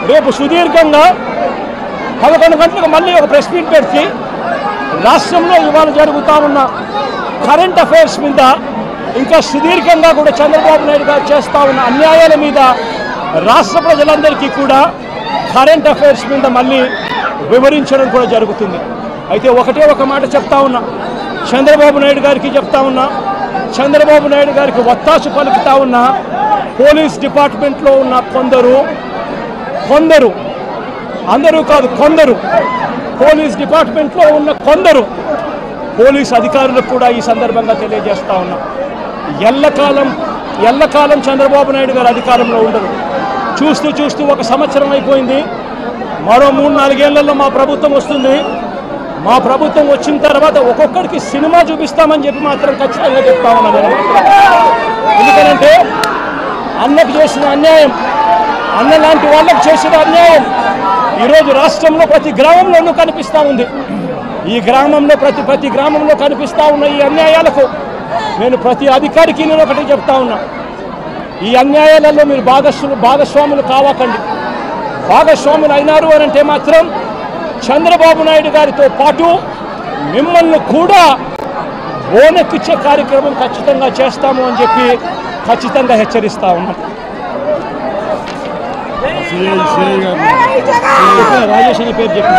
రేపు సుదీర్ఘంగా 11 గంటలకు మళ్ళీ ఒక ప్రెస్ మీట్ పెట్టి రాష్ట్రంలో ఇవాళ జరుగుతూ ఉన్న కరెంట్ అఫైర్స్ మీద ఇంకా సుదీర్ఘంగా కూడా చంద్రబాబు నాయుడు గారు చేస్తూ ఉన్న అన్యాయాల మీద రాష్ట్ర ప్రజలందరికీ కూడా కరెంట్ అఫైర్స్ మీద మళ్ళీ వివరించడం కూడా జరుగుతుంది. అయితే ఒకటే ఒక మాట చెప్తా ఉన్నా, చంద్రబాబు నాయుడు గారికి చెప్తా ఉన్నా, చంద్రబాబు నాయుడు గారికి ఒత్తాసు పలుకుతా ఉన్న పోలీస్ డిపార్ట్మెంట్లో ఉన్న కొందరు అందరూ కాదు కొందరు పోలీస్ డిపార్ట్మెంట్లో ఉన్న కొందరు పోలీస్ అధికారులకు కూడా ఈ సందర్భంగా తెలియజేస్తా ఉన్నా, ఎల్లకాలం చంద్రబాబు నాయుడు గారు అధికారంలో ఉండరు. చూస్తూ 1 సంవత్సరం అయిపోయింది. మరో 3-4 ఏళ్లలో మా ప్రభుత్వం వస్తుంది. మా ప్రభుత్వం వచ్చిన తర్వాత ఒక్కొక్కరికి సినిమా చూపిస్తామని చెప్పి మాత్రం ఖచ్చితంగా చెప్తా ఉన్నాను. ఎందుకంటే అన్నకు చేసిన అన్యాయం, అన్న లాంటి వాళ్ళకు చేసిన అన్యాయం ఈరోజు రాష్ట్రంలో ప్రతి గ్రామంలోనూ కనిపిస్తూ ఉంది. ఈ గ్రామంలో ప్రతి గ్రామంలో కనిపిస్తూ ఉన్న ఈ అన్యాయాలకు నేను ప్రతి అధికారికి నేను ఒకటి చెప్తా ఉన్నా, ఈ అన్యాయాలలో మీరు భాగస్వాములు కావకండి. భాగస్వాములు అయినారు అని అంటే మాత్రం చంద్రబాబు నాయుడు గారితో పాటు మిమ్మల్ని కూడా ఓనెక్కిచ్చే కార్యక్రమం ఖచ్చితంగా చేస్తాము అని చెప్పి ఖచ్చితంగా హెచ్చరిస్తా ఉన్నాం. రాజేష్ అనే పేరు చెప్పి